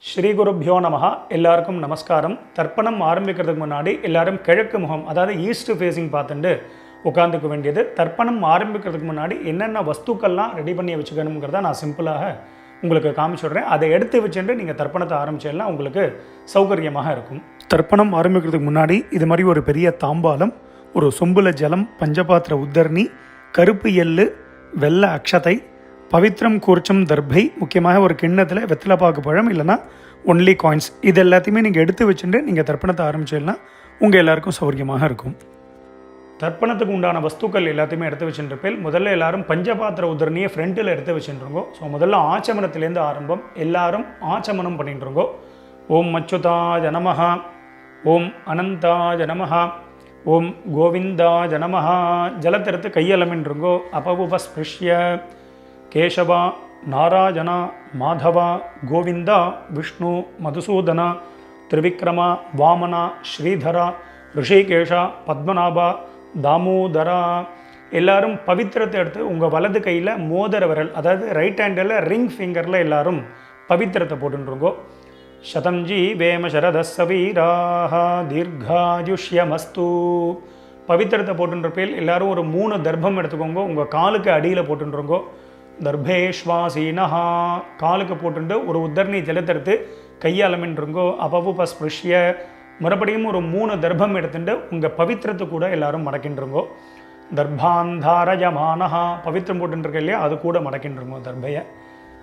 ஸ்ரீ குருப்யோ நமஹ. எல்லாருக்கும் நமஸ்காரம். தர்ப்பணம் ஆரம்பிக்கிறதுக்கு முன்னாடி எல்லாரும் கிழக்கு முகம், அதாவது ஈஸ்ட் ஃபேஸிங் பார்த்துட்டு உட்காந்துக்க வேண்டியது. தர்ப்பணம் ஆரம்பிக்கிறதுக்கு முன்னாடி என்னென்ன வஸ்துக்கள்லாம் ரெடி பண்ணி வச்சுக்கணுங்கிறத நான் சிம்பிளாக உங்களுக்கு காமிச்சுடுறேன். அதை எடுத்து வச்சுட்டு நீங்கள் தர்ப்பணத்தை ஆரம்பிச்சேன்னா உங்களுக்கு சௌகரியமாக இருக்கும். தர்ப்பணம் ஆரம்பிக்கிறதுக்கு முன்னாடி இது மாதிரி ஒரு பெரிய தாம்பாலம், ஒரு சொம்புல ஜலம், பஞ்சபாத்திர உத்தரணி, கருப்பு எள்ளு, வெள்ளை அக்ஷதை, பவித்ரம் கூர்ச்சம் தர்பை, முக்கியமாக ஒரு கிண்ணத்தில் வெத்தலைப்பாக்கு பழம் இல்லைனா ஒன்லி காயின்ஸ், இது எல்லாத்தையுமே நீங்கள் எடுத்து வச்சுட்டு நீங்கள் தர்ப்பணத்தை ஆரம்பிச்சிடலாம். உங்கள் எல்லாருக்கும் சௌகரியமாக இருக்கும். தர்ப்பணத்துக்கு உண்டான வஸ்துக்கள் எல்லாத்தையுமே எடுத்து வச்சுருப்பேன். முதல்ல எல்லாரும் பஞ்சபாத்திர உதரணியை ஃப்ரண்ட்டில் எடுத்து வச்சுருங்கோ. ஸோ முதல்ல ஆச்சமனத்திலேருந்து ஆரம்பம். எல்லாரும் ஆச்சமனம் பண்ணிட்டுருங்கோ. ஓம் அச்சுதாய நமஹ, ஓம் அனந்தாய நமஹ, ஓம் கோவிந்தாய நமஹ. ஜலத்தெடுத்து கையலமின்றுங்கோ. அபவுபஸ்பிருஷ்ய கேசவா நாராயணா மாதவா கோவிந்தா விஷ்ணு மதுசூதனா திரிவிக்ரமா வாமனா ஸ்ரீதரா ரிஷிகேஷா பத்மநாபா தாமோதரா. எல்லாரும் பவித்திரத்தை எடுத்து உங்கள் வலது கையில் மோதிர விரல், அதாவது ரைட் ஹேண்டில் ரிங் ஃபிங்கரில் எல்லாரும் பவித்திரத்தை போட்டுருங்கோ. சதம்ஜி வேம சரதசவீராக தீர்காயுஷ்யமஸ்து. பவித்திரத்தை போட்டுருப்பேல் எல்லாரும் ஒரு 3 தர்ப்பம் எடுத்துக்கோங்க. உங்கள் காலுக்கு அடியில் போட்டுருங்கோ. தர்பேஷ்வாசீனஹா, காலுக்கு போட்டுட்டு ஒரு உத்தரணி ஜலத்தெடுத்து கையாலமின்றுங்கோ. அபவுபஸ்பிருஷ்ய, மறுபடியும் ஒரு 3 தர்ப்பம் எடுத்துட்டு உங்கள் பவித்திரத்தை கூட எல்லாரும் மடக்கின்றுங்கோ. தர்பாந்தாரயமானஹா, பவித்திரம் போட்டுருக்க இல்லையா, அது கூட மடக்கின்றுங்கோ. தர்பையை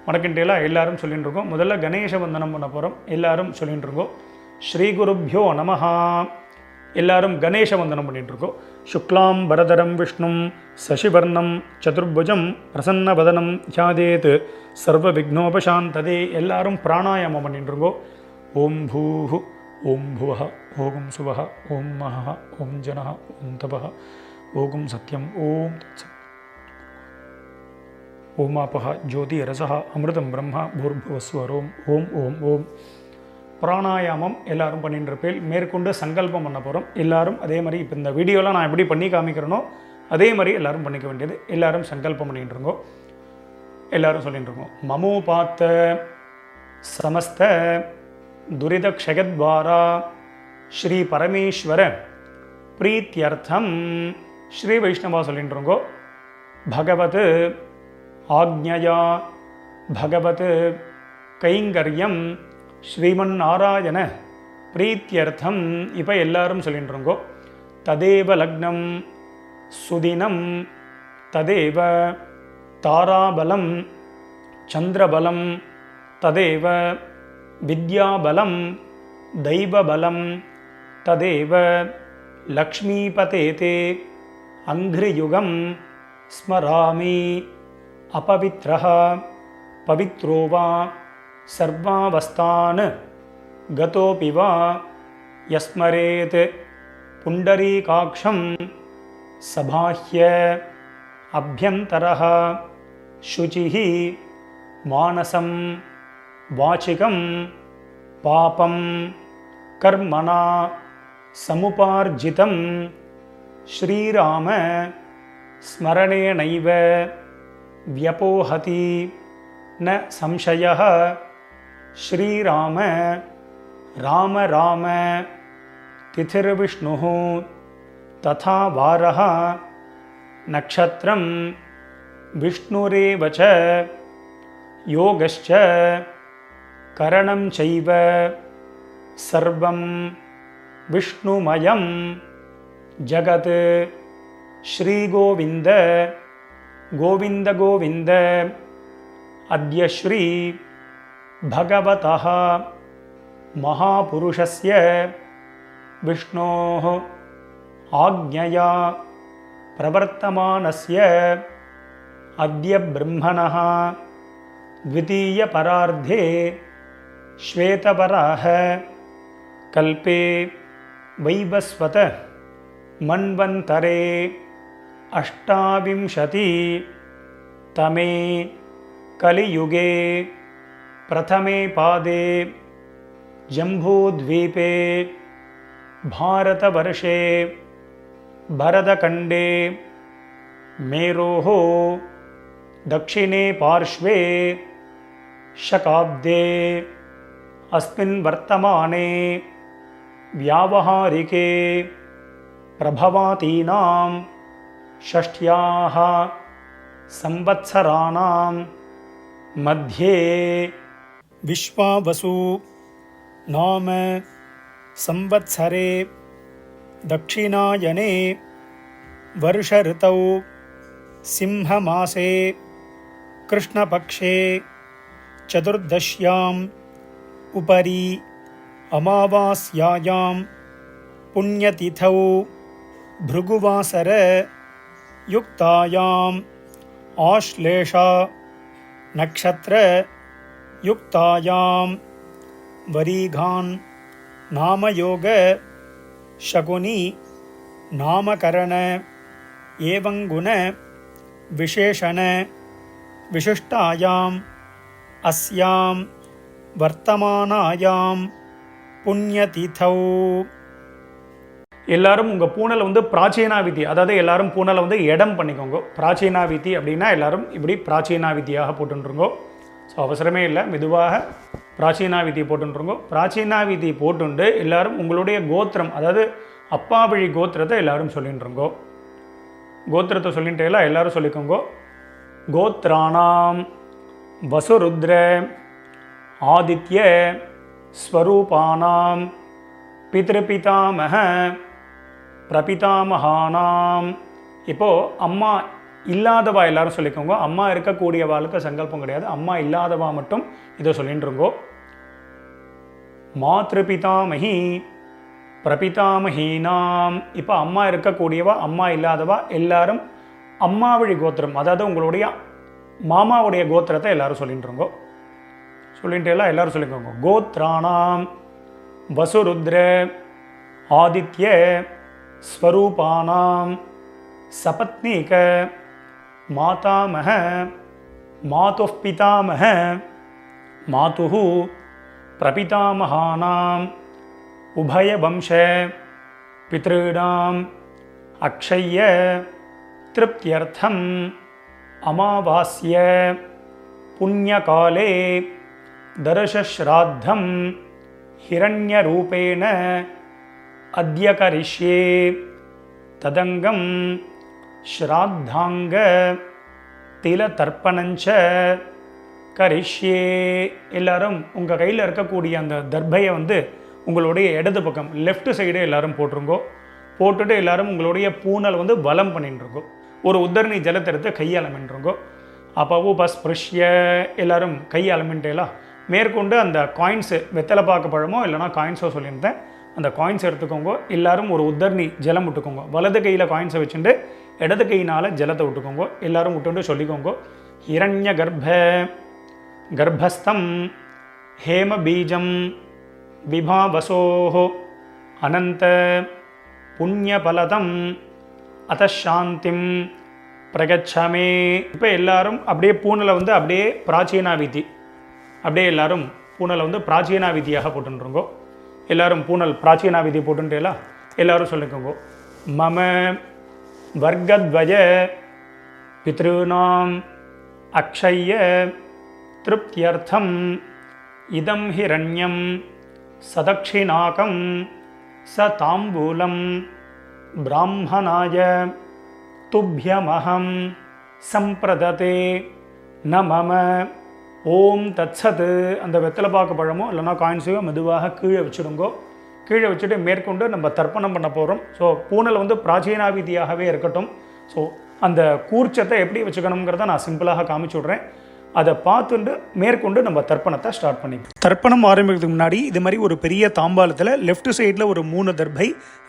மடக்கின்றலாம் எல்லாரும் சொல்லிட்டுருக்கோம். முதல்ல கணேச வந்தனம் பண்ண போகிறோம். எல்லாரும் சொல்லிட்டுருங்கோ. ஸ்ரீ குருப்யோ நமஹா. எல்லாரும் கணேச வந்தனம் பண்ணிட்டுருக்கோம். சுக்லாம் பரதரம் விஷ்ணும் சசிவர்ணம் சதுர்புஜம் பிரசன்னவதனம் தியாதேத் சர்வ விக்னோபசாந்ததே. எல்லாரும் பிராணாயாமம் பண்ணிட்டுருங்கோ. ஓம் பூஹு ஓம் புவஹ ஓம் சுவஹ ஓம் மஹ ஓம் ஜனஹ ஓம் தபஹ ஓம் சத்யம் ஓம் தத்சத் ஓமாபஹ ஜோதி ரசஹ அமிர்தம் பிரம்மா பூர்புவஸ்வரோம் ஓம் ஓம் ஓம். பிராணாயாமம் எல்லாரும் பண்ணிட்டு இருப்பேன். மேற்கொண்டு சங்கல்பம் பண்ண போகிறோம். எல்லாரும் அதே மாதிரி இப்போ இந்த வீடியோவில் நான் எப்படி பண்ணி காமிக்கிறேனோ அதே மாதிரி எல்லாரும் பண்ணிக்க வேண்டியது. எல்லாரும் சங்கல்பம் பண்ணிகிட்டு இருக்கோம். எல்லாரும் சொல்லிட்டு இருக்கோம். மமோபாத்த சமஸ்த துரிதக்ஷயத்வாரா ஸ்ரீ பரமேஸ்வர பிரீத்தியர்த்தம். ஸ்ரீ வைஷ்ணவா சொல்லிட்டு இருக்கோம். பகவத் ஆக்ஞயா பகவத் கைங்கரியம் ஸ்ரீமன் நாராயண பிரீத்தியர்த்தம். இப்போ எல்லாரும் சொல்லிட்டுருங்கோ. ததேவ லக்னம் சுதினம் ததேவ தாராபலம் சந்திரபலம் ததேவ வித்யாபலம் தெய்வபலம் ததேவ லக்ஷ்மீபதேதே அங்கிரியுகம் ஸ்மராமி அபவித்ரஹ பவித்ரோ வா சர்வாவஸ்தான் கதோபி வா யஸ்மரேத் புண்டரீகாக்ஷம் சபாஹ்ய அப்யந்தரஹ சுசிஹி மானசம் வாசிகம் பாபம் கர்மணா சமுபார்ஜிதம் ஸ்ரீராம ஸ்மரணேனைவ வ்யபோஹதி ந சம்சயः. ஸ்ரீராம ராம ராம திதிர்விஷ்ணுः ததா வாரः நக்ஷத்ரம் விஷ்ணுரேவ ச யோகஸ்ச கரணம் சைவ சர்வம் விஷ்ணுமயம் ஜகத். ஸ்ரீகோவிந்த கோவிந்த கோவிந்த. அத்ய ஸ்ரீ பகவதः மகாபுருஷஸ்ய விஷ்ணோः ஆக்ஞயா பிரவர்த்தமானஸ்ய அத்ய பிரம்மணः த்விதீய பரார்த்தே ஸ்வேதபராஹ கல்பே வைவஸ்வத மன்வந்தரே அஷ்டாவிம்சதி தமே கலியுகே பிரதமே பாதே ஜம்பூத்வீபே பாரதவர்ஷே பரதகண்டே மேரோஹோ दक्षिणे पार्श्वे शकाब्दे अस्मिन् वर्तमाने व्यावहारिके प्रभवातीनां षष्ट्याः संवत्सराणां मध्ये विश्वावसु नाम संवत्सरे दक्षिणायने वर्षऋतौ सिंहमासे कृष्णपक्षे चतुर्दश्याम् उपरि अमावास्यायां पुण्यतिथौ भृगुवासर युक्तायाम् आश्लेषा नक्षत्र युक्तायां वरीघान् नामयोग शकुनी नामकरण एवंगुण विशेषण विशिष्टायाम् अस्यां वर्तमानायां पुण्यतिथौ. எல்லாரும் உங்கள் பூனலை வந்து பிராச்சீனாவிதி, அதாவது எல்லாரும் பூனலை வந்து இடம் பண்ணிக்கோங்க. பிராச்சீனாவிதி அப்படின்னா எல்லாரும் இப்படி பிராச்சீனாவிதியாக போட்டுருங்கோ. ஸோ அவசரமே இல்லை, மெதுவாக பிராச்சீனாவிதி போட்டுருங்கோ. பிராச்சீனாவிதி போட்டுண்டு எல்லாரும் உங்களுடைய கோத்திரம், அதாவது அப்பா வழி கோத்திரத்தை எல்லாரும் சொல்லிட்டுருங்கோ. கோத்திரத்தை சொல்லிட்டேல எல்லாரும் சொல்லிக்கோங்க. கோத்ராணாம் வசுருத்ர ஆதித்ய ஸ்வரூபானாம் பித்ருபிதாமக பிரபிதாமகானாம். இப்போது அம்மா இல்லாதவா எல்லாரும் சொல்லிக்கோங்க. அம்மா இருக்கக்கூடியவாளுக்கு சங்கல்பம் கிடையாது, அம்மா இல்லாதவா மட்டும் இதை சொல்லிட்டுருங்கோ. மாத்ருபிதாமகி பிரபிதாமகீனாம். இப்போ அம்மா இருக்கக்கூடியவா அம்மா இல்லாதவா எல்லாரும் அம்மா வழி கோத்திரம், அதாவது உங்களுடைய மாமாவுடைய கோத்திரத்தை எல்லாரும் சொல்லிட்டுருங்கோ. சொல்லிட்டு எல்லாம் எல்லாரும் சொல்லிக்கோங்க. கோத்ராணாம் வசுருத்ர ஆதித்ய ஸ்வரூபானாம் சபத்னீக மாதாமக மாதுः பிதாமக மாதுः பிரபிதாமகானாம் உபயவம்ச பித்ருணாம் அக்ஷய்ய திருப்தியர்த்தம் அமாவாஸ்ய புண்ணியகாலே தர்ஷஸ்ராத்தம் ஹிரண்யரூபேண அத்ய கரிஷ்யே ததங்கம் ஸ்ராத்தாங்க திலதர்ப்பணஞ்ச கரிஷ்யே. எல்லாரும் உங்கள் கையில் இருக்கக்கூடிய அந்த தர்பையை வந்து உங்களுடைய இடது பக்கம் லெஃப்ட் சைடு எல்லாரும் போட்டுருங்கோ. போட்டுட்டு எல்லாரும் உங்களுடைய பூனல் வந்து வலம் பண்ணிட்டுருங்கோ. ஒரு உத்தரணி ஜலத்தை எடுத்து கையாளமின்றுங்கோ. அப்போ உபஸ்பிருஷ்ய எல்லாரும் கையாளமின்ட்டேலாம் மேற்கொண்டு அந்த காயின்ஸு வெத்தலை பாக்கு பழமோ இல்லைனா காயின்ஸோ சொல்லியிருந்தேன், அந்த காயின்ஸ் எடுத்துக்கோங்க. எல்லாரும் ஒரு உத்தரணி ஜலம் விட்டுக்கோங்க. வலது கையில் காயின்ஸை வச்சுட்டு இடது கையினால் ஜலத்தை விட்டுக்கோங்க. எல்லாரும் விட்டுட்டு சொல்லிக்கோங்க. ஹிரண்ய கர்ப்பஸ்தம் ஹேம பீஜம் விபாவசோஹோ அனந்த புண்ணியபலதம் அதாந்திம் பிரகச்சமே. இப்போ எல்லாரும் அப்படியே பூனலை வந்து அப்படியே பிராச்சீனாவிதி, அப்படியே எல்லாரும் பூனலை வந்து பிராச்சீனாவிதியாக போட்டுருங்கோ. எல்லாரும் பூனல் பிராச்சீனாவிதி போட்டுட்டேலா எல்லாரும் சொல்லிக்கோங்க. மம வர்க்கத்வய பித்ருணாம் அக்ஷய்ய திருப்தியர்த்தம் இதம் ஹிரண்யம் சதக்ஷிணாகம் ச தாம்பூலம் பிராமணாய துப்யமஹம் சம்பிரததே ந மம. ஓம் தத்சத். அந்த வெத்தலை பாக்கு பழமோ இல்லைனா காயின்ஸையோ மெதுவாக கீழே வச்சுடுங்கோ. கீழே வச்சுட்டு மேற்கொண்டு நம்ம தர்ப்பணம் பண்ண போகிறோம். ஸோ பூனல் வந்து பிராச்சீனாவிதியாகவே இருக்கட்டும். ஸோ அந்த கூர்ச்சத்தை எப்படி வச்சுக்கணுங்கிறத நான் சிம்பிளாக காமிச்சு விட்றேன். அதை பார்த்துட்டு மேற்கொண்டு நம்ம தர்ப்பணத்தை ஸ்டார்ட் பண்ணி தர்ப்பணம் ஆரம்பிக்கிறதுக்கு முன்னாடி இது மாதிரி ஒரு பெரிய தாம்பாளத்தில் லெஃப்ட் சைடில் ஒரு 3 தர்பை,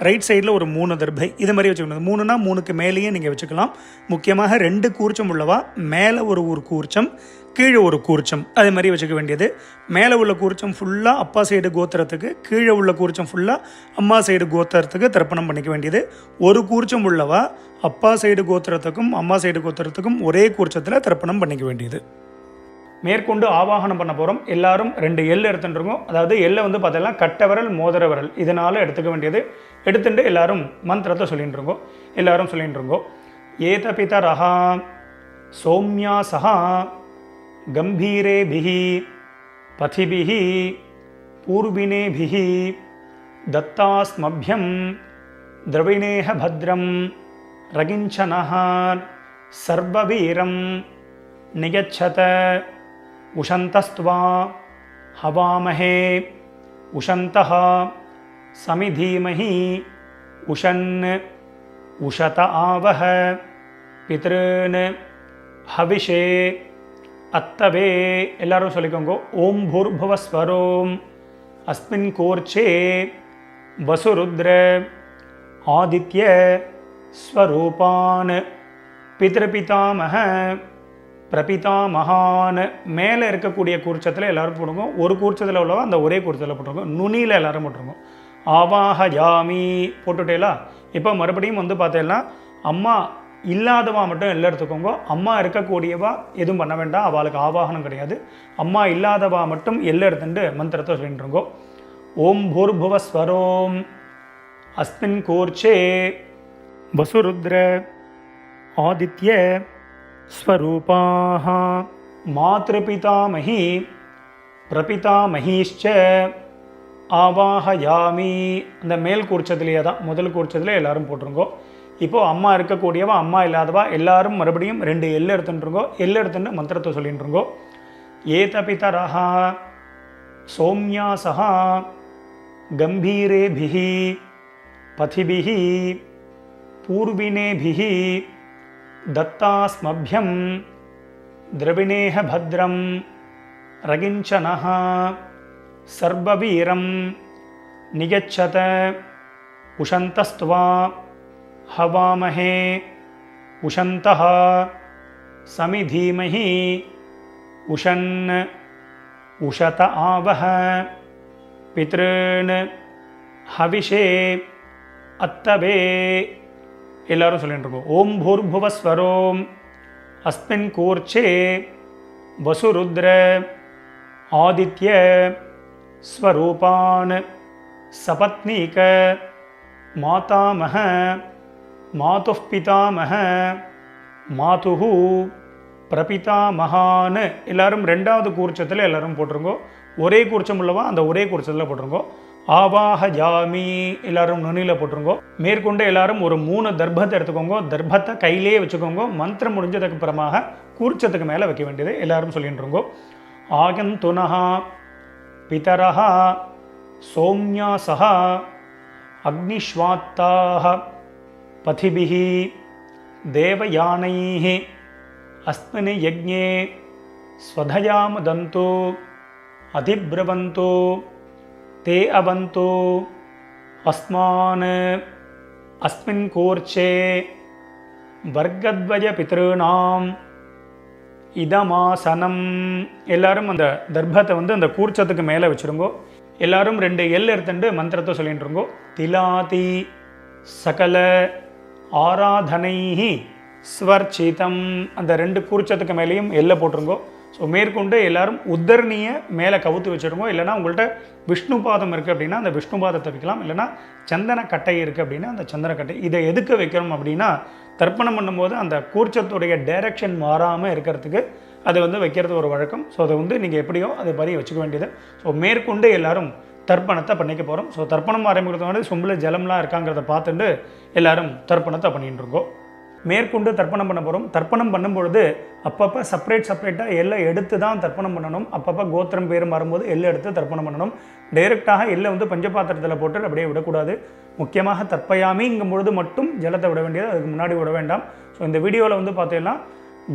ரைட் சைடில் ஒரு 3 தர்பை, இது மாதிரி வச்சுக்கணும். 3னா 3க்கு மேலேயே நீங்கள் வச்சுக்கலாம். முக்கியமாக 2 கூர்ச்சம் உள்ளவா மேலே ஒரு கூர்ச்சம், கீழே ஒரு கூர்ச்சம், அதே மாதிரி வச்சுக்க வேண்டியது. மேலே உள்ள கூர்ச்சம் ஃபுல்லாக அப்பா சைடு கோத்திரத்துக்கு, கீழே உள்ள கூர்ச்சம் ஃபுல்லாக அம்மா சைடு கோத்திரத்துக்கு தர்ப்பணம் பண்ணிக்க வேண்டியது. ஒரு கூர்ச்சம் உள்ளவா அப்பா சைடு கோத்திரத்துக்கும் அம்மா சைடு கோத்திரத்துக்கும் ஒரே கூர்ச்சத்தில் தர்ப்பணம் பண்ணிக்க வேண்டியது. மேற்கொண்டு ஆவாகனம் பண்ண போகிறோம். எல்லாரும் 2 எள் எடுத்துட்டுருக்கோம். அதாவது எள்ளை வந்து பார்த்தீங்கன்னா கட்ட விரல் மோதிர விரல் இதனால் எடுத்துக்க வேண்டியது. எடுத்துட்டு எல்லாரும் மந்திரத்தை சொல்லிட்டு இருக்கோம். எல்லாரும் சொல்லிட்டு இருக்கோம். ஏத பிதரஹா சௌமியா சஹா கம்பீரேபிஹி பதிபிஹி पूर्विनेभिः दत्तास्मभ्यं द्रविणेह भद्रं रगिञ्चनः सर्ववीरं नियच्छत उशन्तस्त्वा हवामहे उशन्तः समिधीमहि उशन् उशत आवह पितॄन् हविषे अत्तवे எல்லாரும் சொல்லிக்கோங்க. ஓம் பூர்புவஸ்வரோம் அஸ்மின் கோர்ச்சே வசுருத்ர ஆதித்ய ஸ்வரூபான் பித்ருபிதாமக பிரபிதாமகான். மேலே இருக்கக்கூடிய கூர்ச்சத்தில் எல்லாரும் போடுங்க. ஒரு கூர்ச்சத்தில் உள்ளவா அந்த ஒரே கூர்ச்சத்தில் போட்டுருங்க. நுனியில் எல்லாரும் போட்டுருங்க. ஆவாஹயாமி போட்டுட்டேலா. இப்போ மறுபடியும் வந்து பார்த்தேன்னா அம்மா இல்லாதவா மட்டும் எல்லாம் எடுத்துக்கோங்க. அம்மா இருக்கக்கூடியவா எதுவும் பண்ண வேண்டாம், அவளுக்கு ஆவாகனம் கிடையாது. அம்மா இல்லாதவா மட்டும் எல்லாம் எடுத்துட்டு மந்திரத்தை சொல்லிட்டுருங்கோ. ஓம் பூர்புவஸ்வரோம் அஸ்மின் கோர்ச்சே வசுருத்ர ஆதித்ய ஸ்வரூபாஹ மாத்ருபிதாமஹி பிரபிதாமஹீஷ்ச ஆவாஹயாமி. அந்த மேல் கூர்ச்சத்திலேயே தான் முதல் கூர்ச்சத்தில் எல்லாரும் போட்டுருங்கோ. இப்போது அம்மா இருக்கக்கூடியவா அம்மா இல்லாதவா எல்லாரும் மறுபடியும் 2 எள்ளு எடுத்துட்டுருங்கோ. எள்ளு எடுத்துட்டு மந்திரத்தை சொல்லிட்டுருங்கோ. ஏதபிதரஹா சௌமியாசஹா கம்பீரேபிஹி பதிபிஹி பூர்வினேபிஹி தத்தாஸ்மப்யம் திரவிணேஹ பத்ரம் ரகிஞ்சனஹ சர்வவீரம் நியச்சத உஷந்தஸ்த்வா हवामहे उशन्तः समिधीमहि उशन् उशत आवह पितॄन् हविषे अत्तवे எல்லாரும் சொல்லிட்டு இருக்கோம். ஓம் பூர்புவஸ்வரோம் அஸ்மின் கூர்ச்சே வசுருத்ர ஆதித்ய ஸ்வரூபான் சபத்னீக மாதாமஹ மாதுः பிதாமஹ மாதுः பிரபிதாமகான். எல்லாரும் 2வது கூர்ச்சத்தில் எல்லாரும் போட்டிருங்கோ. ஒரே கூர்ச்சம் உள்ளவா அந்த ஒரே கூர்ச்சத்தில் போட்டிருங்கோ. ஆவாஹயாமி எல்லாரும் நுனியில் போட்டிருங்கோ. மேற்கொண்டு எல்லாரும் ஒரு 3 தர்பத்தை எடுத்துக்கோங்க. தர்பத்தை கையிலேயே வச்சுக்கோங்க. மந்திரம் முடிஞ்சதுக்கு அப்புறமாக கூர்ச்சத்துக்கு மேலே வைக்க வேண்டியது எல்லாரும் சொல்லிட்டுருங்கோ. ஆகந்துனஹா பிதரஹா சௌமியாசஹா அக்னிஷ்வாத்தாஹ பதிபிஹ தேவயானைஹ அஸ்மின் யஜ்ஞே ஸ்வதயாமதந்து அதிப்ரவந்து தே அவந்து அஸ்மான் அஸ்மின் கோர்ச்சே வர்க்கத்வய பித்ருணாம் இதமாசனம். எல்லாரும் அந்த தர்பத்தை வந்து அந்த கூர்ச்சத்துக்கு மேலே வச்சுருங்கோ. எல்லாரும் 2 எல் எடுத்துட்டு மந்திரத்தை சொல்லிட்டுருங்கோ. திலாதி சகல ஆராதனைஹி ஸ்வர்ச்சிதம். அந்த 2 கூர்ச்சத்துக்கு மேலேயும் எல்லை போட்டுருங்கோ. ஸோ மேற்கொண்டு எல்லாரும் உத்தரணியை மேலே கவுத்து வச்சுருங்கோ. இல்லைனா உங்கள்கிட்ட விஷ்ணு பாதம் இருக்குது அப்படின்னா அந்த விஷ்ணு பாதத்தை வைக்கலாம். இல்லைனா சந்தன கட்டை இருக்குது அப்படின்னா அந்த சந்தன கட்டை. இதை எதுக்கு வைக்கிறோம் அப்படின்னா தர்ப்பணம் பண்ணும்போது அந்த கூர்ச்சத்துடைய டைரக்ஷன் மாறாமல் இருக்கிறதுக்கு அதை வந்து வைக்கிறது ஒரு வழக்கம். ஸோ அதை வந்து நீங்கள் எப்படியோ அதை மாதிரி வச்சுக்க வேண்டியது. ஸோ மேற்கொண்டு எல்லாரும் தர்ப்பணத்தை பண்ணிக்க போகிறோம். ஸோ தர்ப்பணம் ஆரம்பிக்கிறது வந்து சொம்பில் ஜலம்லாம் இருக்காங்கிறத பார்த்துட்டு எல்லாரும் தர்ப்பணத்தை பண்ணிட்டு இருக்கோம். மேற்கொண்டு தர்ப்பணம் பண்ண போகிறோம். தர்ப்பணம் பண்ணும்பொழுது அப்பப்போ செப்பரேட்டாக எல்லாம் எடுத்து தான் தர்ப்பணம் பண்ணணும். அப்பப்போ கோத்திரம் பேர் மாறும்போது எல்லாம் எடுத்து தர்ப்பணம் பண்ணணும். டைரெக்டாக எல்லாம் வந்து பஞ்சபாத்திரத்தில் போட்டு அப்படியே விடக்கூடாது. முக்கியமாக தர்ப்பயாமிங்கும் பொழுது மட்டும் ஜலத்தை விட வேண்டியது, அதுக்கு முன்னாடி விட வேண்டாம். ஸோ இந்த வீடியோவில் வந்து பார்த்தீங்கன்னா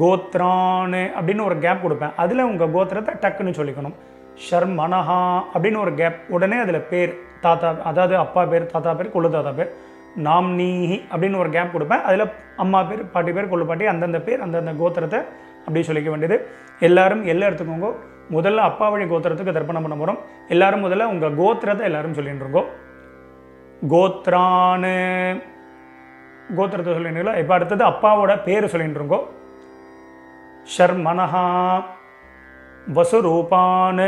கோத்ரான்னு அப்படின்னு ஒரு கேப் கொடுப்பேன். அதில் உங்கள் கோத்திரத்தை டக்குன்னு சொல்லிக்கணும். ஷர்மனஹா அப்படின்னு ஒரு கேப், உடனே அதில் பேர் தாத்தா, அதாவது அப்பா பேர், தாத்தா பேர், கொள்ளு தாத்தா பேர். நாம்னீஹி அப்படின்னு ஒரு கேப் கொடுப்பேன். அதில் அம்மா பேர், பாட்டி பேர், கொள்ளு பாட்டி, அந்தந்த பேர், அந்தந்த கோத்திரத்தை அப்படி சொல்லிக்க வேண்டியது. எல்லாரும் எல்லாம் எடுத்துக்கோங்க. முதல்ல அப்பா வழி கோத்திரத்துக்கு தர்ப்பணம் பண்ண போகிறோம். எல்லாரும் முதல்ல உங்கள் கோத்திரத்தை எல்லாரும் சொல்லிட்டு இருக்கோம். கோத்ரான்னு கோத்திரத்தை சொல்லிட்டுங்களா. இப்போ அடுத்தது அப்பாவோட பேர் சொல்லிட்டு இருக்கோம். ஷர்மனஹா வசுரூபான்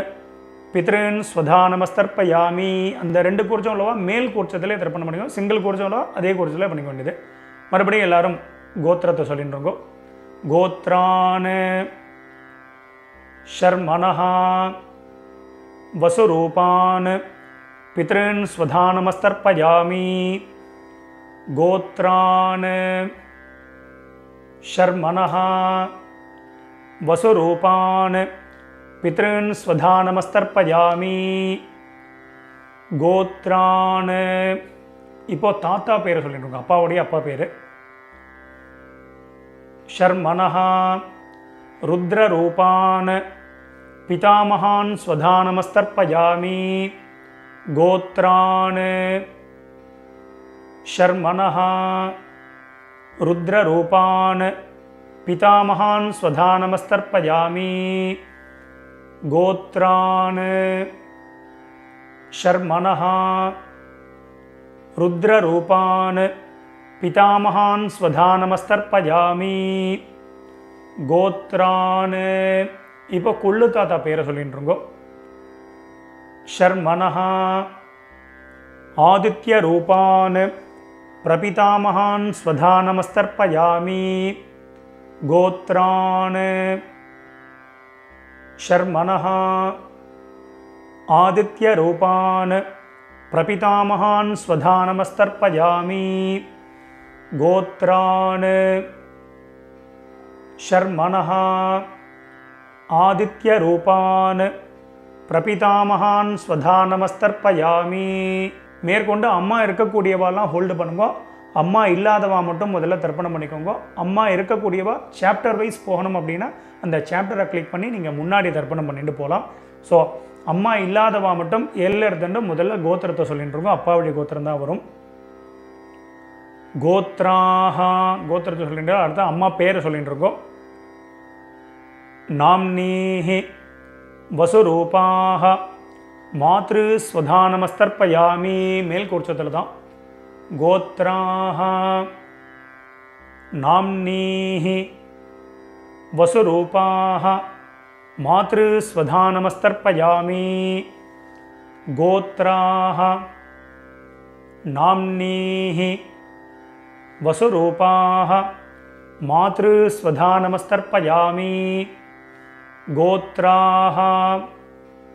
பித்ருன் ஸ்வதானமஸ்தர்ப்பயாமி. அந்த 2 கூர்ச்சம் உள்ளவா மேல் கூர்ச்சத்திலே தர்ப்பணம் பண்ணிக்கோ. சிங்கிள் கூர்ச்சம் உள்ளவா அதே கூர்ச்சத்தில் பண்ணிக்க வேண்டியது. மறுபடியும் எல்லாரும் கோத்திரத்தை சொல்லிட்டு இருக்கோம். கோத்ரான் ஷர்மனஹா वसुरूपान् पितॄन् स्वधानमस्तर्पयामि गोत्रान् शर्मणः वसुरूपान् पितॄन् स्वधानमस्तर्पयामि गोत्रान् இப்போ தாத்தா பேரை சொல்லிட்டு அப்பாவுடைய அப்பா பேர் शर्मणः रुद्ररूपान् पितामहान् स्वधानमस्तर्पयामि गोत्रान् शर्मणः रुद्ररूपान् पितामहान् स्वधानमस्तर्पयामि गोत्रान् शर्मणः रुद्ररूपान् पितामहान् स्वधानमस्तर्पयामि गोत्रान् இப்போ கொள்ளு தாத்தா பேரை சொல்லிட்டுருங்கோ शर्मणः आदित्यरूपान् प्रपितामहान् स्वधानमस्तर्पयामि गोत्रान् शर्मणः आदित्यरूपान् प्रपितामहान् स्वधानमस्तर्पयामि गोत्रान् शर्मणः आदित्यरूपान् प्रपितामहान् स्वधानमस्तर्पयामि மேற்கொண்டு அம்மா இருக்கக்கூடியவாலாம் ஹோல்டு பண்ணுங்க. அம்மா இல்லாதவா மட்டும் முதல்ல தர்ப்பணம் பண்ணிக்கோங்க. அம்மா இருக்கக்கூடியவா சாப்டர் வைஸ் போகணும் அப்படின்னா அந்த சாப்டரை கிளிக் பண்ணி நீங்கள் முன்னாடி தர்ப்பணம் பண்ணிட்டு போகலாம். ஸோ அம்மா இல்லாதவா மட்டும் எல்ல இருந்துட்டு முதல்ல கோத்திரத்தை சொல்லிட்டு இருக்கோம். அப்பாவுடைய கோத்திரம் தான் வரும். கோத்ராஹ கோத்திரத்தை சொல்லிட்டு அடுத்த அம்மா பேரை சொல்லிட்டு இருக்கோம். நாம்னீஹி வசுரூபாஹ மாத்ரு ஸ்வதானமஸ்தர்ப்பயாமி மேல் கோட்சத்தில் தான். கோத்ராஹ நாம்னீஹி வசுரூபாஹ மாத்ரு ஸ்வதானமஸ்தர்ப்பயாமி கோத்ராஹ நாம்னீஹி वसुरूपाः मातृस्वधानमस्तर्पयामि गोत्राः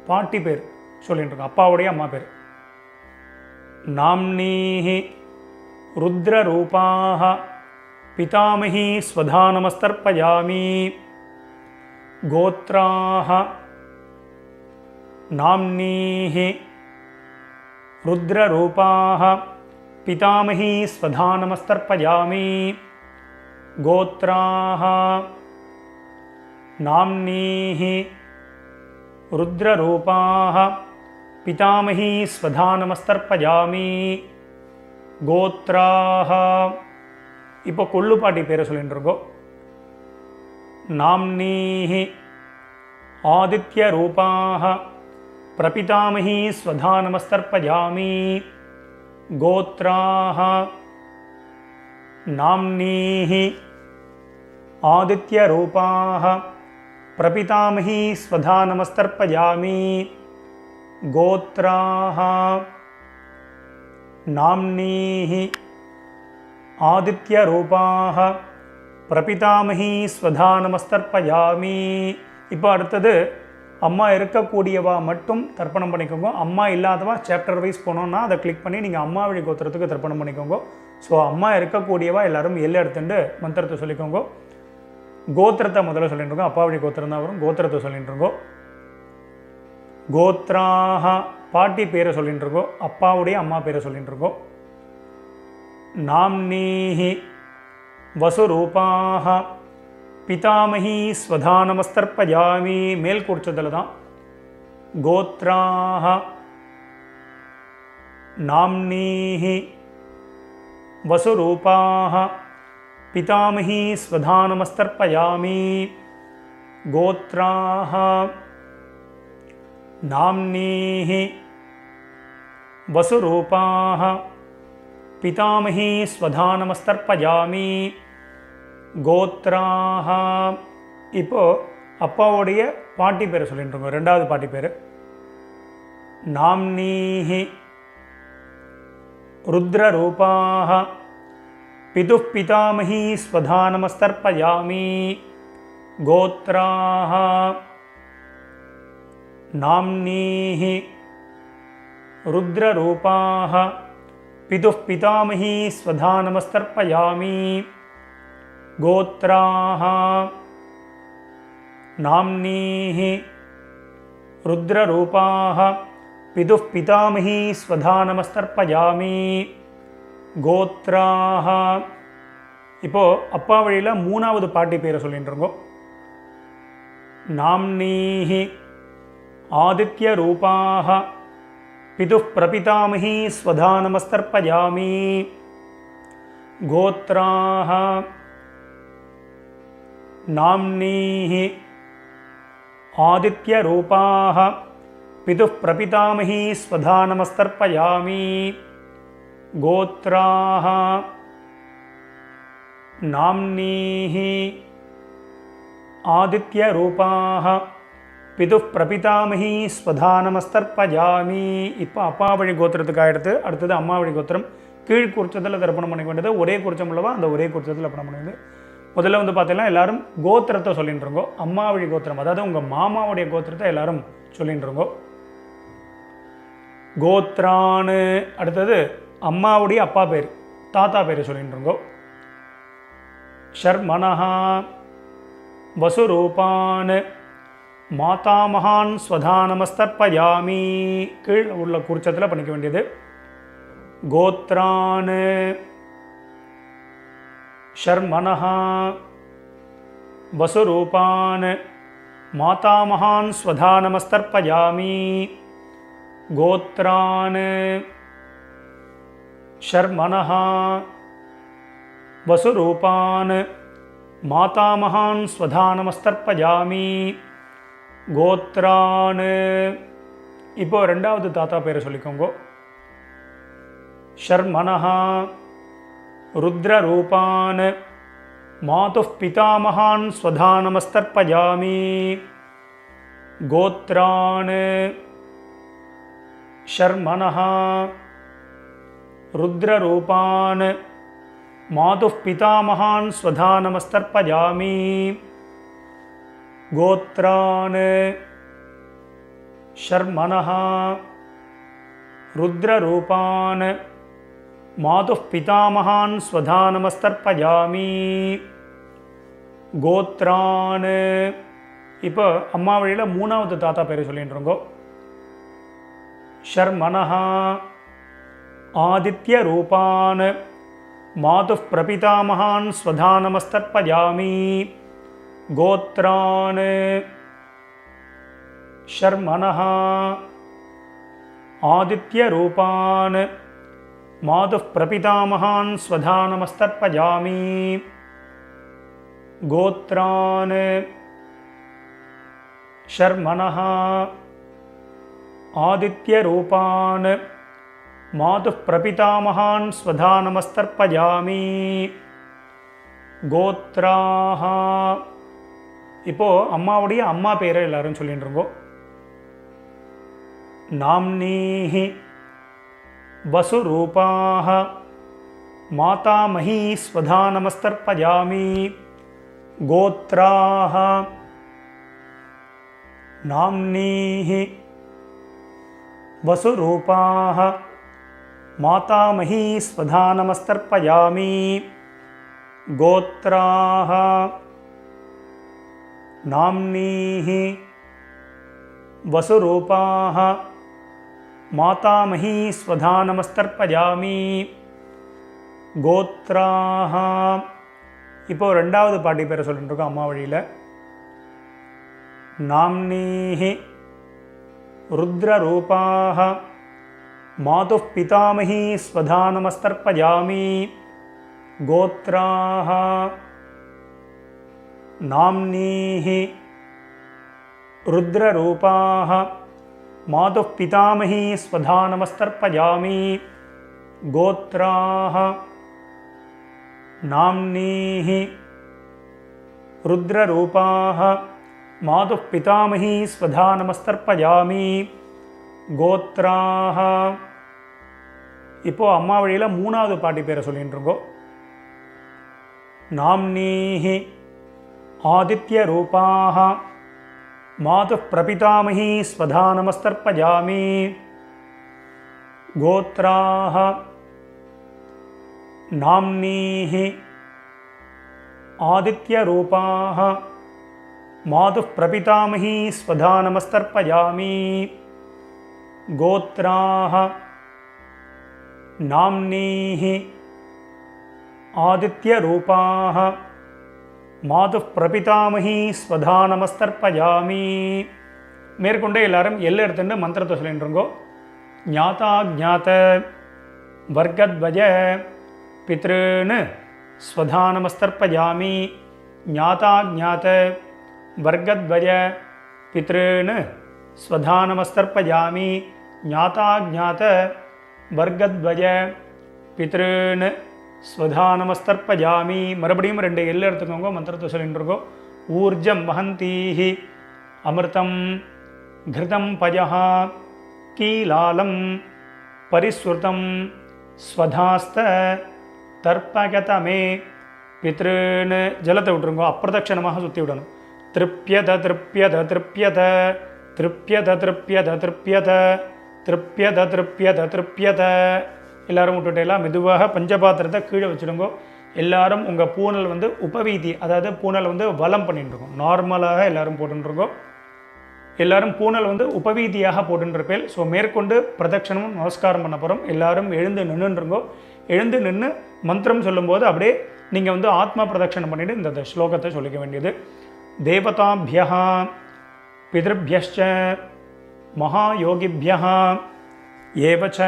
பாட்டி பேர் சொல்லிட்டு இருக்கோம். அப்பாவுடைய அம்மா பேர். नाम्नीः रुद्ररूपाः पितामही स्वधानमस्तर्पयामि गोत्राः नाम्नीः रुद्ररूपाः पितामही स्वधानमस्तर्पयामि गोत्राः नाम्नीः रुद्ररूपाः पितामही स्वधानमस्तर्पयामि गोत्राः இப்போ கொள்ளுப்பாட்டி பேரை சொல்லிட்டு இருக்கோம். नाम्नीः आदित्यरूपाः प्रपितामही स्वधानमस्तर्पयामि गोत्राः नाम्नीः आदित्यरूपाः प्रपितामही स्वधानमस्तर्पयामि गोत्राः नाम्नीः आदित्यरूपाः प्रपितामही स्वधानमस्तर्पयामि இப்போ அடுத்தது அம்மா இருக்கக்கூடியவா மட்டும் தர்ப்பணம் பண்ணிக்கோங்க. அம்மா இல்லாதவா சாப்டர் வைஸ் போனோன்னா அதை கிளிக் பண்ணி நீங்கள் அம்மா வழி கோத்திரத்துக்கு தர்ப்பணம் பண்ணிக்கோங்க. ஸோ அம்மா இருக்கக்கூடியவா எல்லாரும் எல்லை எடுத்துட்டு மந்திரத்தை சொல்லிக்கோங்க. கோத்திரத்தை முதல்ல சொல்லிட்டு இருக்கோம். அப்பா வழி கோத்திரம் தான் வரும். கோத்திரத்தை சொல்லிட்டு இருக்கோம். கோத்ராஹ பாட்டி பேரை சொல்லிட்டு இருக்கோம். அப்பாவுடைய அம்மா பேரை சொல்லிட்டு இருக்கோம். நாம்னீஹி வசுரூபாஹ पितामही स्वधानमस्तर्पयामि மேல் கூர்ச்சத்தில் தான். கோத்ராஹ நாம்னீஹி வசுரூபாஹ पितामही स्वधानमस्तर्पयामि गोत्राः नाम्नीः वसुरूपाः पितामही स्वधानमस्तर्पयामि गोत्राः இப்போ அப்பாவுடைய பாட்டி பேரை சொல்லிட்டு இருக்கோம். ரெண்டாவது பாட்டி பேர் நாம்னீஹி रुद्ररूपाः पितुः पितामही स्वधानमस्तर्पयामि गोत्राः नाम्नीः रुद्ररूपाः पितुः पितामही स्वधा नमस्तर्पयामि गोत्राः नाम्नीः रुद्ररूपाः पितुः पितामही स्वधा नमस्तर्पयामि गोत्राः இப்போ அப்பா வழியில் மூணாவது பாட்டி பேரை சொல்லிட்டுருங்கோ. நாம்னீஹி ஆதித்ய ரூபாக பிதுः பிரபிதாமஹி ஸ்வதா நமஸ்தர்ப்பயாமி கோத்ராः நாம்னீஹி ஆதித்ய ரூபாக பிதுः பிரபிதாமஹி ஸ்வதா நமஸ்தர்ப்பயாமி கோத்ராः नाम्नीः आदित्य रूपाः पितुः प्रपितामही स्वधा नमस्तर्पयामि. இப்போ அப்பா வழி கோத்திரத்துக்கு ஆயிடுத்து. அடுத்தது அம்மா வழி கோத்திரம். கீழ் குறிச்சத்தில் தர்ப்பணம் பண்ணிக்க வேண்டியது ஒரே குறிச்சம் உள்ளவா அந்த ஒரே குறிச்சத்தில் தர்ப்பணம் பண்ணியது. முதல்ல வந்து பார்த்தீங்கன்னா எல்லாரும் கோத்திரத்தை சொல்லிட்டு இருக்கோம். அம்மா வழி கோத்திரம் அதாவது உங்கள் மாமாவுடைய கோத்திரத்தை எல்லாரும் சொல்லிட்டு இருக்கோம். கோத்ரான்னு அடுத்தது அம்மாவுடைய அப்பா பேர் தாத்தா பேர் சொல்லிட்டு இருக்கோம். शर्मणः वसुरूपान् मातामहान् स्वधा नमस्तर्पयामि. கீழ் உள்ள குறிச்சத்தில் பண்ணிக்க வேண்டியது. கோத்ரான் शर्मणः वसुरूपान् मातामहान् स्वधा नमस्तर्पयामि गोत्रान् शर्मणः वसुरूपान् मातामहान् स्वधा नमस्तर्पयामि गोत्रान्. இப்போ ரெண்டாவது தாத்தா பேரை சொல்லிக்கோங்க. शर्मणः रुद्ररूपान् मातुः पितामहान् स्वधा नमस्तर्पयामि गोत्रान् शर्मणः रुद्ररूपान् मातुः पितामहान् स्वधा नमस्तर्पयामि गोत्रान् शर्मणः रुद्ररूपान् मातुः पितामहान् स्वधा नमस्तर्पयामि गोत्रान्. இப்போ அம்மா வழியில் மூணாவது தாத்தா பேரை சொல்லிட்டு இருக்கோம். शर्मणः आदित्य रूपान् मातुः प्रपितामहान् स्वधा नमस्तर्पयामि गोत्रान् शर्मणः आदित्य रूपान् मातुः प्रपितामहान् स्वधा नमस्तर्पयामि गोत्रान् शर्मणः आदित्य रूपान् मातुः प्रपितामहान् स्वधा नमस्तर्पयामि गोत्राः. இப்போ அம்மாவுடைய அம்மா பேரை எல்லாரும் சொல்லிட்டு இருக்கோம். नाम्नीः वसुरूपाः मातामही स्वधा नमस्तर्पयामि गोत्राः नाम्नीः वसुरूपाः मातामही स्वधा नमस्तर्पयामि गोत्राः नाम्नीः वसुरूपाः मातामही स्वधा नमस्तर्पयामि गोत्राः. இப்போ ரெண்டாவது பாட்டி பேரை சொல்லிட்டு இருக்கோம் அம்மா வழியில். नाम्नीः रुद्ररूपाः मातुः पितामही स्वधा नमस्तर्पयामि गोत्राः नाम्नीः रुद्ररूपाः मातुः पितामही स्वधा नमस्तर्पयामि गोत्राः नाम्नीः रुद्ररूपाः मातुः पितामही स्वधा नमस्तर्पयामि गोत्राः. இப்போ அம்மா வழியில் மூணாவது பாட்டி பேரை சொல்லிட்டு இருக்கோம். नाम्नीः आदित्य रूपाः मातुः प्रपितामही स्वधा नमस्तर्पयामि गोत्राः नाम्नीः आदित्यरूपाः मातुः प्रपितामही स्वधा नमस्तर्पयामि गोत्राः नाम्नीः आदित्यरूपाः मातुः प्रपितामही स्वधा नमस्तर्पयामि மேற்கொண்டு எல்லாரும் எல்லை எடுத்துட்டு மந்திரத்தை சொல்லிட்டுருங்கோ. ஞாதா ஜாத வர்க்கத்வஜ பித்ருன்னு ஸ்வதா நமஸ்தர்ப்பயாமி. ஞாதா ஜாத வர்க்கத்வஜ பித்ருன்னு ஸ்வதா நமஸ்தர்ப்பயாமி. ஞாதா ஜாத வர்க்கத்வஜ பித்ருன்னு ஸ்வதா நமஸ்தர்ப்பயாமி. மறுபடியும் 2 எல்லை எடுத்துக்கோங்க, மந்திரத்தை சொல்லிட்டுருக்கோ. ஊர்ஜம் வஹந்தீஹி அமிர்தம் கிருதம் பஜஹ கீலாலம் பரிஸ்ருதம் ஸ்வதாஸ்த தர்ப்பகதமே பித்ருன்னு ஜலத்தை விட்டுருங்கோ. அப்பிரதட்சணமாக சுற்றி விடணும். திருப்யத திருப்யத திருப்யத திருப்யத திருப்யத திருப்யத திருப்யத திருப்யத திருப்யத. எல்லாரும் விட்டுட்டு எல்லாம் மெதுவாக பஞ்சபாத்திரத்தை கீழே வச்சுடுங்கோ. எல்லாரும் உங்கள் பூனல் வந்து உபவீதி, அதாவது பூனல் வந்து வலம் பண்ணிட்டுருக்கோம். நார்மலாக எல்லாரும் போட்டுருக்கோம். எல்லாரும் பூனல் வந்து உபவீதியாக போட்டுருப்பேன். ஸோ மேற்கொண்டு பிரதட்சணமும் நமஸ்காரம் பண்ண போகிறோம். எல்லாரும் எழுந்து நின்றுருங்கோ. எழுந்து நின்று மந்திரம் சொல்லும்போது அப்படியே நீங்கள் வந்து ஆத்மா பிரதட்சணம் பண்ணிவிட்டு இந்த ஸ்லோகத்தை சொல்லிக்க வேண்டியது. தேவதாபியா பிதృभ्यश्च மகாயோகிभ्यः ஏவச்ச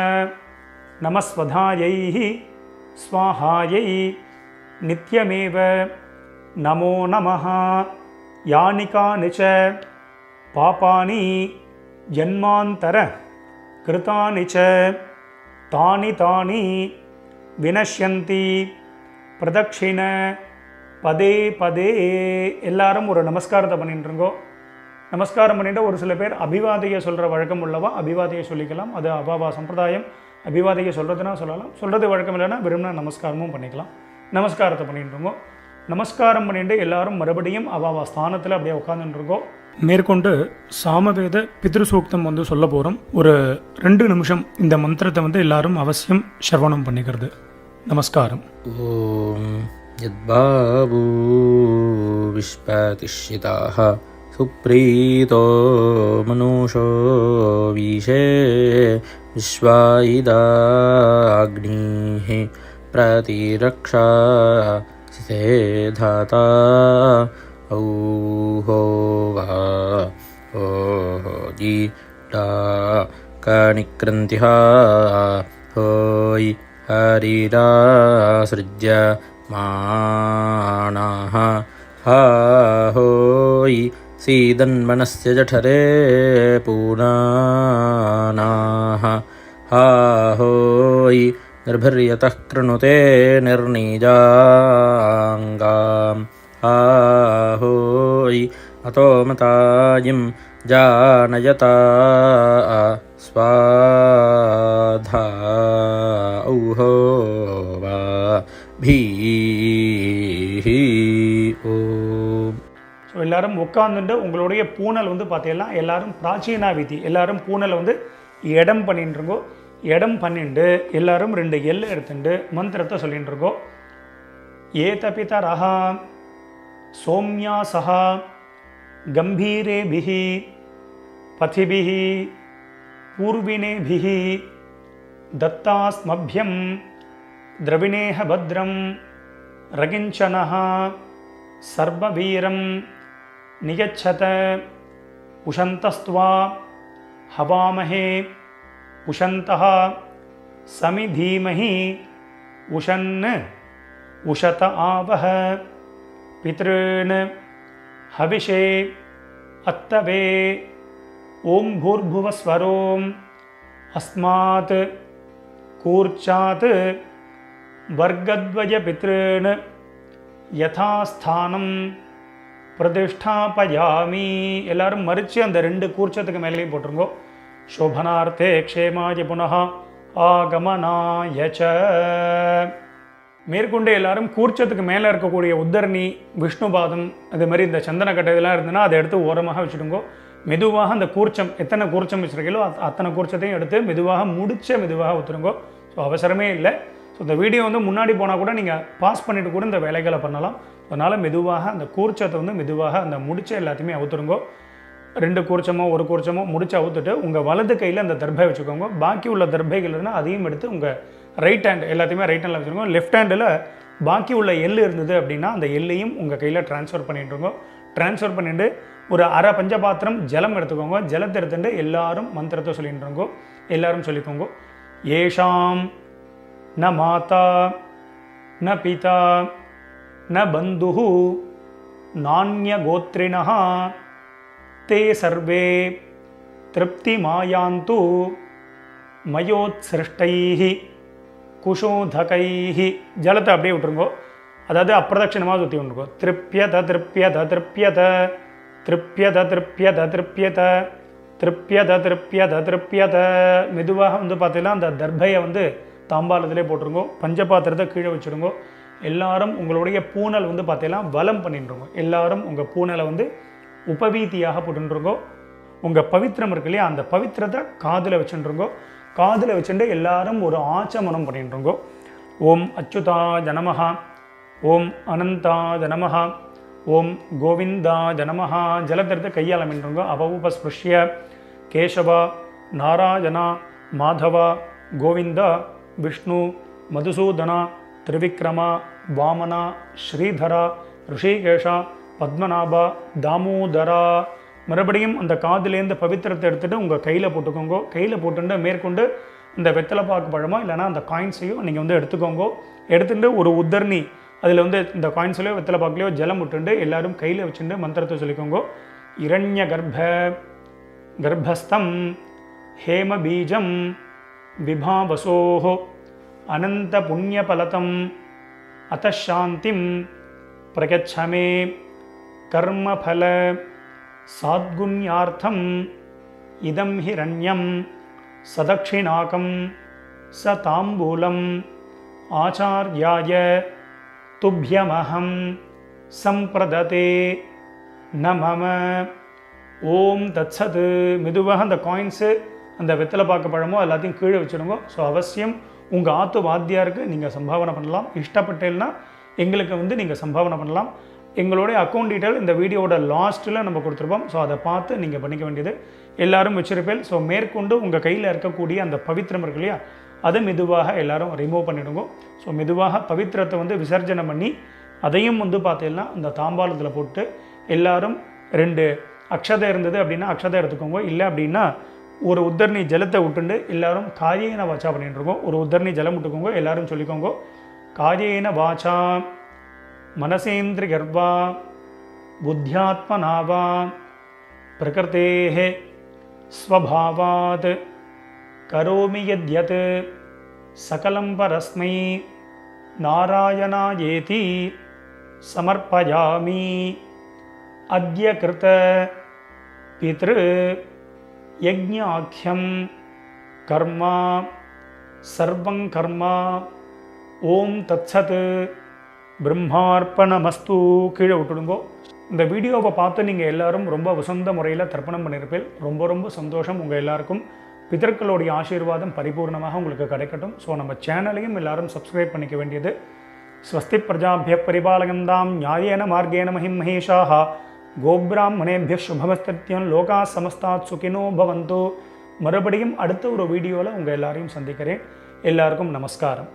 நமஸ்வதாயை ஸ்வாஹாயை நித்யமேவ நமோ நமः. யானிகானி ச பாபானி ஜன்மாந்தர கிருதானி ச தானி தானி வினஷ்யந்தி பிரதட்சிண பதே பதே. எல்லாரும் ஒரு நமஸ்காரத்தை பண்ணிட்டுருங்கோ. நமஸ்காரம் பண்ணிட்டு ஒரு சில பேர் அபிவாதையை சொல்கிற வழக்கம் உள்ளவா அபிவாதையை சொல்லிக்கலாம். அது அபாவா சம்பிரதாயம். அபிவாதையை சொல்கிறதுனா சொல்லலாம், சொல்கிறது வழக்கம் இல்லைன்னா விரும்பின நமஸ்காரமும் பண்ணிக்கலாம். நமஸ்காரத்தை பண்ணிட்டுருங்கோ. நமஸ்காரம் பண்ணிட்டு எல்லாரும் மறுபடியும் அபாவா ஸ்தானத்தில் அப்படியே உட்காந்துட்டுருக்கோம். மேற்கொண்டு சாமவேத பித்ருசூக்தம் வந்து சொல்ல போகிறோம். ஒரு 2 நிமிஷம் இந்த மந்திரத்தை வந்து எல்லாரும் அவசியம் ஸ்ரவணம் பண்ணிக்கிறது. நமஸ்காரம். ஓம் யத்பாபு விஸ்வதிஷ்யிதாஹ சுப்ரீதோ மனுஷோ வீஷே விஸ்வாயிதாக்னிஹி பிரதிரக்ஷா சிதேதாதா ஔஹோவா ஓஜி டா கணிக்ரந்திஹா ஹோய் ஹரிராஸ்ருஜ்ய மாணாஹ ஹோய் சீதன்மனஸ்ய ஜఠரே பூனானாஹ ஹோய் நிர்பிர்யதः க்ருணுதே நிர்ணீஜாங்காம் ஹோய் அதோ மதாயிம் ஜானயதா ஸ்வாதா ஔஹோவா பீஹி ஓம். ஸோ எல்லாரும் உட்காந்துட்டு உங்களுடைய பூனல் வந்து பார்த்தீங்கன்னா எல்லாரும் பிராச்சீனா விதி, எல்லாரும் பூனலை வந்து இடம் பண்ணிட்டுருங்கோ. இடம் பண்ணிட்டு எல்லாரும் 2 எல்லை எடுத்துட்டு மந்திரத்தை சொல்லிட்டு இருக்கோம். ஏதபிதரஹ சோம்யாசஹ கம்பீரேபிஹி பதிபிஹி பூர்வினேபிஹி தத்தாஸ்மभ्यं द्रविणेह भद्रं रगिञ्चनः सर्ववीरं नियच्छत उशन्तस्त्वा हवामहे उशन्तः समिधीमहि उशन् उशत आवह पितॄन् हविषे अत्तवे ओं भूर्भुवस्वरोम् अस्मात् कूर्चात् वर्गद्वय पितॄन् यथास्थानं பிரதிஷ்டாபயாமி. எல்லாரும் மறித்து அந்த 2 கூர்ச்சத்துக்கு மேலேயும் போட்டுருங்கோ. சோபனார்த்தே க்ஷேமாய புனः ஆகமனாய ச. மேற்கொண்டு எல்லாரும் கூர்ச்சத்துக்கு மேலே இருக்கக்கூடிய உத்தரணி, விஷ்ணுபாதம், அது மாதிரி இந்த சந்தனக்கட்டை இதெல்லாம் இருந்ததுன்னா அதை எடுத்து ஓரமாக வச்சுடுங்கோ. மெதுவாக அந்த கூர்ச்சம், எத்தனை கூர்ச்சம் வச்சுருக்கீங்களோ அத்தனை கூர்ச்சத்தையும் எடுத்து மெதுவாக ஊற்றுருங்கோ. ஸோ அவசரமே இல்லை. ஸோ இந்த வீடியோ வந்து முன்னாடி போனால் கூட நீங்கள் பாஸ் பண்ணிவிட்டு கூட இந்த வேலைகளை பண்ணலாம். அதனால் மெதுவாக அந்த கூர்ச்சத்தை வந்து மெதுவாக அந்த முடிச்ச எல்லாத்தையுமே அவுத்துருங்கோ. 2 கூர்ச்சமோ 1 கூர்ச்சமோ முடிச்சு அவுத்துட்டு உங்கள் வலது கையில் அந்த தர்பை வச்சுக்கோங்க. பாக்கி உள்ள தர்பைகள் இருந்தால் அதையும் எடுத்து உங்கள் ரைட் ஹேண்ட் எல்லாத்தையுமே ரைட் ஹேண்டில் வச்சுருக்கோம். லெஃப்ட் ஹேண்டில் பாக்கி உள்ள எள்ளு இருந்தது அப்படின்னா அந்த எல்லையும் உங்கள் கையில் ட்ரான்ஸ்ஃபர் பண்ணிட்டுருங்க. ட்ரான்ஸ்ஃபர் பண்ணிவிட்டு ஒரு அரை பஞ்சபாத்திரம் ஜலம் எடுத்துக்கோங்க. ஜலத்தை எடுத்துட்டு எல்லாரும் மந்திரத்தை சொல்லிட்டுருங்கோ. எல்லாரும் சொல்லிக்கோங்க. ஏஷாம் ந மாதா ந பிதா ந பந்துஹு நான்ய கோத்ரிணஹ தே சர்வே திருப்தி மாயாந்து மயோத்சிருஷ்டைஹி குஷோதகைஹி. ஜலத்தை அப்படியே விட்டுருங்கோ. அதாவது அப்பிரதட்சிணமாக சுற்றி விட்டுருங்கோ. திருப்யத திருப்யத திருப்யத திருப்யத திருப்யத திருப்யத திருப்யத திருப்யத திருப்யத. மெதுவாக வந்து பார்த்தீங்கன்னா அந்த தர்பையை வந்து தாம்பாளத்திலே போட்டுருங்கோ. பஞ்சபாத்திரத்தை கீழே வச்சுருங்கோ. எல்லாரும் உங்களுடைய பூனல் வந்து பார்த்தீங்கன்னா வலம் பண்ணிட்டுருங்கோ. எல்லாரும் உங்கள் பூனலை வந்து உபவீதியாக போட்டுருங்கோ. உங்கள் பவித்திரம் இருக்கு இல்லையா, அந்த பவித்திரத்தை காதில் வச்சுருங்கோ. காதில் வச்சுட்டு எல்லாரும் ஒரு ஆச்சமனம் பண்ணிட்டுருங்கோ. ஓம் அச்சுதா ஜனமஹா, ஓம் அனந்தா ஜனமஹா, ஓம் கோவிந்தா ஜனமஹா. ஜலத்திரத்தை கையால் மின்றுங்கோ. அபவுபஸ்பிருஷ்ய கேசவா நாராயணா மாதவா கோவிந்தா விஷ்ணு மதுசூதனா திரிவிக்ரமா வாமனா ஸ்ரீதரா ரிஷிகேஷா பத்மநாபா தாமோதரா. மறுபடியும் அந்த காதிலேருந்து பவித்திரத்தை எடுத்துகிட்டு உங்கள் கையில் போட்டுக்கோங்க. கையில் போட்டுட்டு மேற்கொண்டு இந்த வெத்தலை பாக்கு பழமோ இல்லைனா அந்த காயின்ஸையும் நீங்கள் வந்து எடுத்துக்கோங்க. எடுத்துகிட்டு ஒரு உத்தரணி அதில் வந்து இந்த காயின்ஸ்லையோ வெத்தலை பாக்குலையோ ஜலம் விட்டுண்டு எல்லாரும் கையில் வச்சுட்டு மந்திரத்தை சொல்லிக்கோங்க. இரண்ய கர்ப்பஸ்தம் ஹேம பீஜம் விபாவசோஹோ அனந்த புண்ணியபலதம் அத்தசாந்திம் பிரகச்சமே கர்மபல சாத்குண்யார்த்தம் இதம் ஹிரண்யம் சதக்ஷிணாகம் ச தாம்பூலம் ஆச்சார்யாய துப்யமஹம் சம்பிரததே நமம. ஓம் தத்சத். மெதுவாக அந்த காயின்ஸு அந்த வெத்தலை பாக்கு பழமோ எல்லாத்தையும் கீழே வச்சுடுங்க. ஸோ அவசியம் உங்கள் ஆத்து வாத்தியாருக்கு நீங்கள் சம்பாவனை பண்ணலாம். இஷ்டப்பட்டேன்னா எங்களுக்கு வந்து நீங்கள் சம்பாவனை பண்ணலாம். எங்களுடைய அக்கௌண்ட் டீட்டெயில் இந்த வீடியோட லாஸ்ட்டில் நம்ம கொடுத்துருப்போம். ஸோ அதை பார்த்து நீங்கள் பண்ணிக்க வேண்டியது. எல்லோரும் வச்சிருப்பேன். ஸோ மேற்கொண்டு உங்கள் கையில் இருக்கக்கூடிய அந்த பவித்திரம் இருக்கு இல்லையா, அதை மெதுவாக எல்லோரும் ரிமூவ் பண்ணிவிடுங்க. ஸோ மெதுவாக பவித்திரத்தை வந்து விசர்ஜனை பண்ணி அதையும் வந்து பார்த்தீங்கன்னா அந்த தாம்பாளத்தில் போட்டு எல்லாரும் 2 அக்ஷதை இருந்தது அப்படின்னா அக்ஷதை எடுத்துக்கோங்க. இல்லை அப்படின்னா ஒரு உத்தரணி ஜலத்தை விட்டுண்டு எல்லாரும் காரியேன வாச்சா பண்ணிட்டுருக்கோம். ஒரு உத்தரணி ஜலம் விட்டுக்கோங்க. எல்லாரும் சொல்லிக்கோங்க. காரியேன வாச்சா மனசேந்திர கர்வா புத்தியாத்மனாவா பிரகிருதேஹ ஸ்வபாவாத் கரோமி யத்யத் சகலம் பரஸ்மை நாராயணாயேதி சமர்ப்பயாமி. அத்ய கிருத பித்ரு யஜ்ஞாக்யம் கர்மா சர்வம் கர்மா. ஓம் தத்சத் பிரம்மார்ப்பணமஸ்து. கீழே விட்டுடுங்கோ. இந்த வீடியோவை பார்த்து நீங்கள் எல்லாரும் ரொம்ப வசந்த முறையில் தர்ப்பணம் பண்ணியிருப்பேன். ரொம்ப ரொம்ப சந்தோஷம். உங்கள் எல்லாருக்கும் பிதர்களுடைய ஆசீர்வாதம் பரிபூர்ணமாக உங்களுக்கு கிடைக்கட்டும். ஸோ நம்ம சேனலையும் எல்லாரும் சப்ஸ்கிரைப் பண்ணிக்க வேண்டியது. ஸ்வஸ்தி பிரஜாபிய பரிபாலகந்தாம் நியாயேன மார்கேன மஹிம் மகேஷாஹ கோப்ராஹ்மணேபிய சுபமஸ்தத்யம் லோகா சமஸ்தாத் சுகினோ பவந்து. மறுபடியும் அடுத்த ஒரு வீடியோவில் உங்கள் எல்லாரையும் சந்திக்கிறேன். எல்லாருக்கும் நமஸ்காரம்.